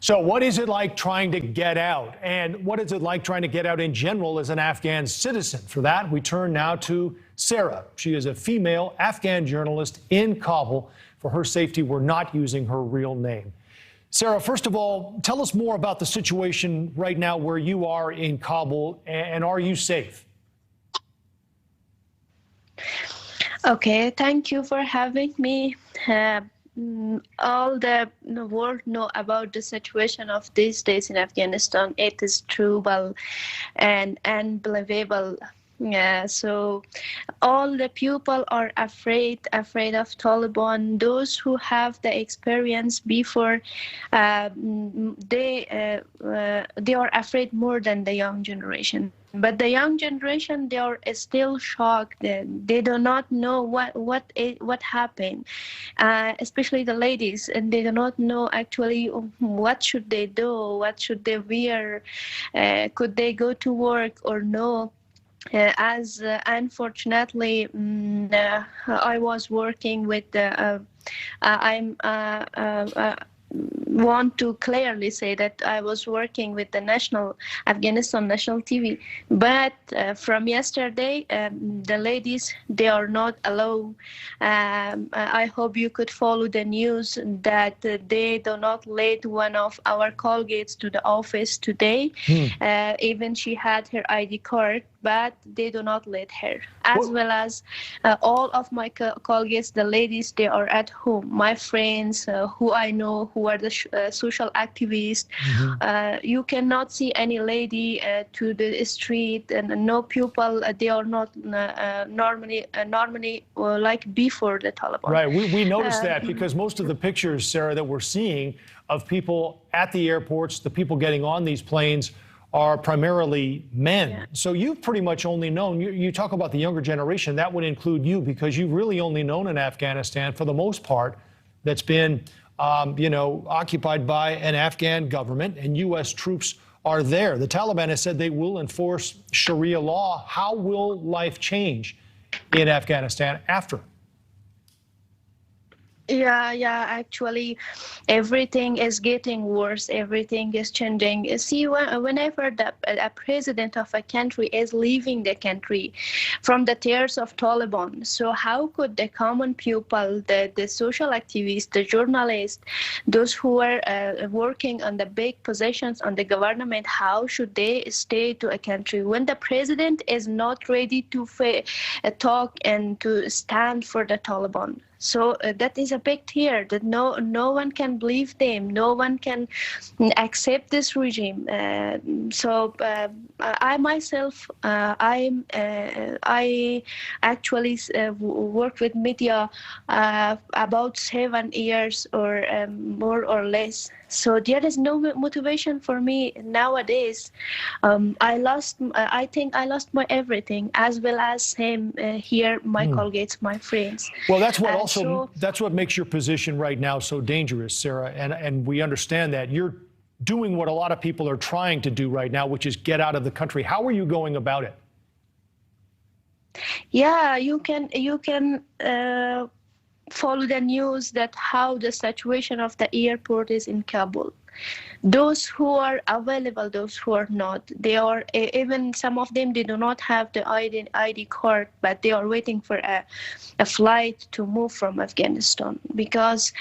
So what is it like trying to get out? And what is it like trying to get out in general as an Afghan citizen? For that, we turn now to Sarah. She is a female Afghan journalist in Kabul. For her safety, we're not using her real name. Sarah, first of all, tell us more about the situation right now where you are in Kabul, and are you safe? Okay, thank you for having me. All the world know about the situation of these days in Afghanistan. It is terrible and unbelievable. Yeah, so all the people are afraid of Taliban. Those who have the experience before, they are afraid more than the young generation. But the young generation, they are still shocked. They do not know what happened, especially the ladies, and they do not know actually what should they do, what should they wear, could they go to work or no. As unfortunately, I was working with want to clearly say that I was working with the Afghanistan national TV, but from yesterday, the ladies, they are not allowed. I hope you could follow the news that they do not let one of our colleagues to the office today. Even she had her ID card, but they do not let her. As well as all of my colleagues, the ladies, they are at home. My friends who I know, who are the social activists, you cannot see any lady to the street, and no people, they are not normally like before the Taliban. Right, we noticed that because most of the pictures, Sarah, that we're seeing of people at the airports, the people getting on these planes, are primarily men. Yeah. So you've pretty much only known, you talk about the younger generation, that would include you, because you've really only known in Afghanistan, for the most part, that's been, occupied by an Afghan government, and U.S. troops are there. The Taliban has said they will enforce Sharia law. How will life change in Afghanistan after? Yeah, actually, everything is getting worse. Everything is changing. See, whenever a president of a country is leaving the country from the tears of Taliban, so how could the common people, the social activists, the journalists, those who are working on the big positions on the government, how should they stay to a country when the president is not ready to talk and to stand for the Taliban? So that is a big tear that no one can believe them, no one can accept this regime. So I myself, I actually worked with media about 7 years or more or less. So there is no motivation for me nowadays. I think I lost my everything, as well as him here, my colleagues, my friends. Well, that's what that's what makes your position right now so dangerous, Sarah. And we understand that you're doing what a lot of people are trying to do right now, which is get out of the country. How are you going about it? Yeah, you can follow the news that how the situation of the airport is in Kabul. Those who are available, those who are not, they are, even some of them, they do not have the ID card, but they are waiting for a flight to move from Afghanistan because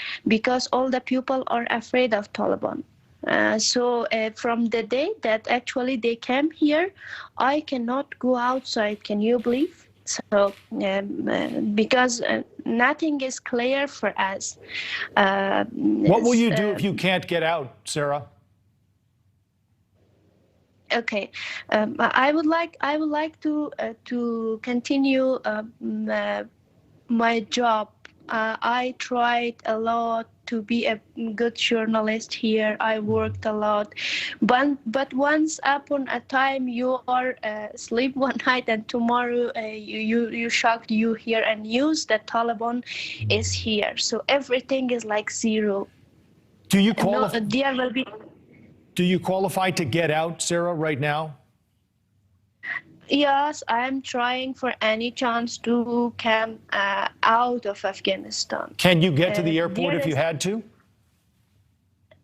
all the people are afraid of Taliban. So from the day that actually they came here, I cannot go outside. Can you believe? So because nothing is clear for us. What will you do if you can't get out, Sarah? Okay, I would like to continue my job. I tried a lot to be a good journalist here. I worked a lot, but once upon a time you are sleep one night and tomorrow you shocked, you hear a news that Taliban is here. So everything is like zero. Do you qualify? There will be. Do you qualify to get out, Sarah, right now? Yes, I'm trying for any chance to come out of Afghanistan. Can you get to the airport if you had to?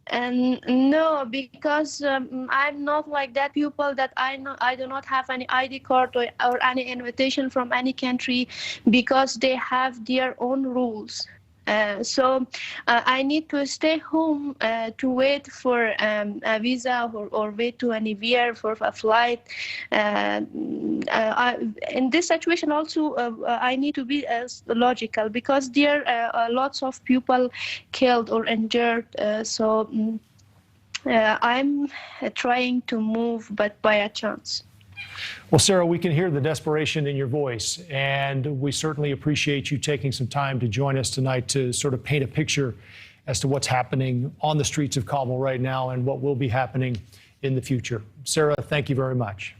And no, because I'm not like that people that I know. I do not have any ID card or any invitation from any country, because they have their own rules. So I need to stay home to wait for a visa, or wait to anywhere for a flight. In this situation also, I need to be logical, because there are lots of people killed or injured. I'm trying to move, but by a chance. Well, Sarah, we can hear the desperation in your voice, and we certainly appreciate you taking some time to join us tonight to sort of paint a picture as to what's happening on the streets of Kabul right now and what will be happening in the future. Sarah, thank you very much.